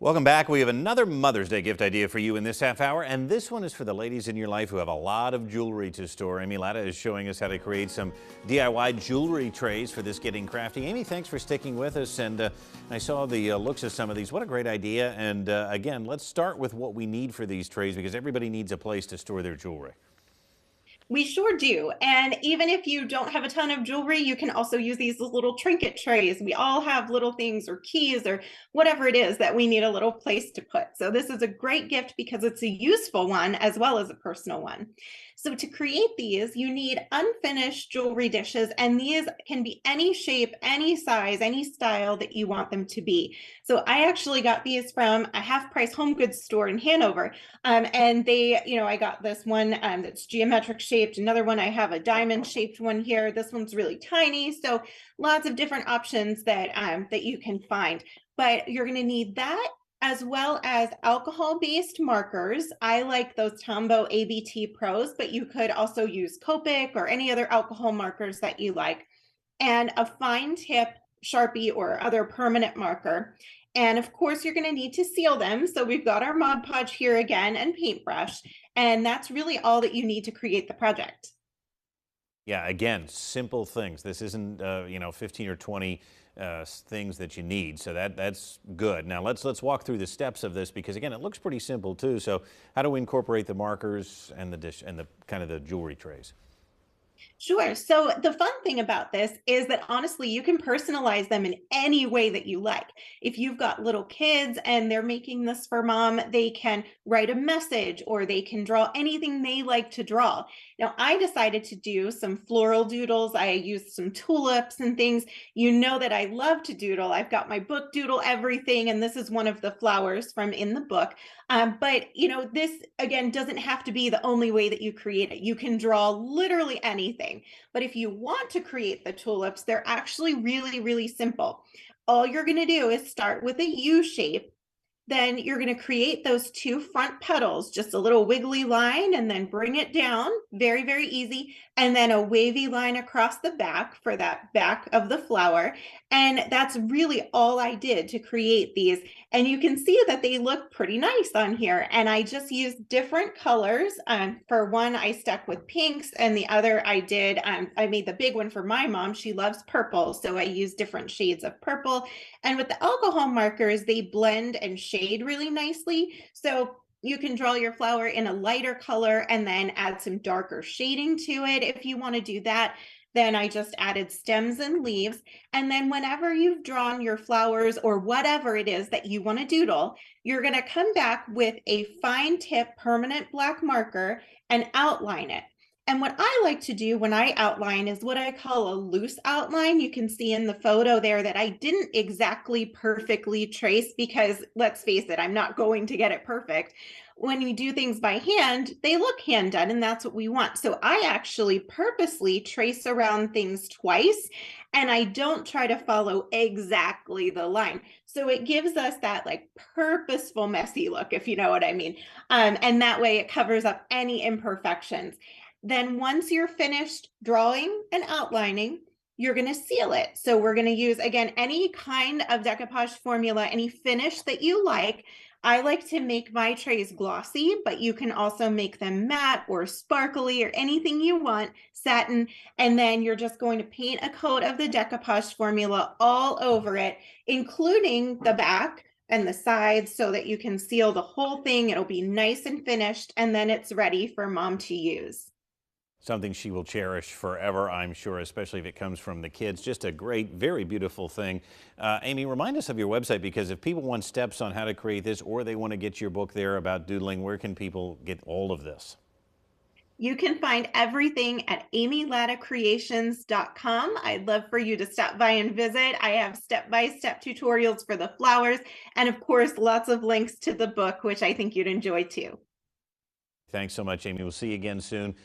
Welcome back. We have another Mother's Day gift idea for you in this half hour, and this one is for the ladies in your life who have a lot of jewelry to store. Amy Latta is showing us how to create some DIY jewelry trays for this Getting Crafty. Amy, thanks for sticking with us, and I saw the looks of some of these. What a great idea, and again, let's start with what we need for these trays because everybody needs a place to store their jewelry. We sure do. And even if you don't have a ton of jewelry, you can also use these little trinket trays. We all have little things or keys or whatever it is that we need a little place to put. So this is a great gift because it's a useful one as well as a personal one. So to create these, you need unfinished jewelry dishes, and these can be any shape, any size, any style that you want them to be. So I actually got these from a half-price home goods store in Hanover. And I got this one that's geometric shaped. Another one, I have a diamond shaped one here. This one's really tiny. So lots of different options that you can find. But you're going to need that as well as alcohol-based markers. I like those Tombow ABT Pros, but you could also use Copic or any other alcohol markers that you like. And a fine tip Sharpie or other permanent marker. And of course, you're going to need to seal them. So we've got our Mod Podge here again and paintbrush. And that's really all that you need to create the project. Yeah, again, simple things. This isn't 15 or 20 things that you need, so that's good. Now let's walk through the steps of this because again, it looks pretty simple too. So how do we incorporate the markers and the dish and the kind of the jewelry trays? Sure. So the fun thing about this is that honestly, you can personalize them in any way that you like. If you've got little kids and they're making this for mom, they can write a message or they can draw anything they like to draw. Now, I decided to do some floral doodles. I used some tulips and things. You know that I love to doodle. I've got my book Doodle Everything, and this is one of the flowers from in the book. But this again doesn't have to be the only way that you create it. You can draw literally anything. But if you want to create the tulips, they're actually really, really simple. All you're going to do is start with a U shape. Then you're going to create those two front petals, just a little wiggly line, and then bring it down. Very, very easy. And then a wavy line across the back for that back of the flower. And that's really all I did to create these. And you can see that they look pretty nice on here. And I just used different colors. For one, I stuck with pinks, and the other I made the big one for my mom. She loves purple. So I used different shades of purple. And with the alcohol markers, they blend and shade really nicely. So you can draw your flower in a lighter color and then add some darker shading to it if you want to do that. Then I just added stems and leaves. And then whenever you've drawn your flowers or whatever it is that you want to doodle, you're going to come back with a fine tip permanent black marker and outline it. And what I like to do when I outline is what I call a loose outline. You can see in the photo there that I didn't exactly perfectly trace because let's face it, I'm not going to get it perfect. When you do things by hand, they look hand done, and that's what we want. So I actually purposely trace around things twice, and I don't try to follow exactly the line. So it gives us that like purposeful messy look, if you know what I mean. And that way it covers up any imperfections. Then once you're finished drawing and outlining, you're going to seal it. So we're going to use, again, any kind of decoupage formula, any finish that you like. I like to make my trays glossy, but you can also make them matte or sparkly or anything you want, satin. And then you're just going to paint a coat of the decoupage formula all over it, including the back and the sides so that you can seal the whole thing. It'll be nice and finished, and then it's ready for mom to use. Something she will cherish forever, I'm sure, especially if it comes from the kids. Just a great, very beautiful thing. Amy, remind us of your website because if people want steps on how to create this or they want to get your book there about doodling, where can people get all of this? You can find everything at amylattacreations.com. I'd love for you to stop by and visit. I have step-by-step tutorials for the flowers and, of course, lots of links to the book, which I think you'd enjoy too. Thanks so much, Amy. We'll see you again soon.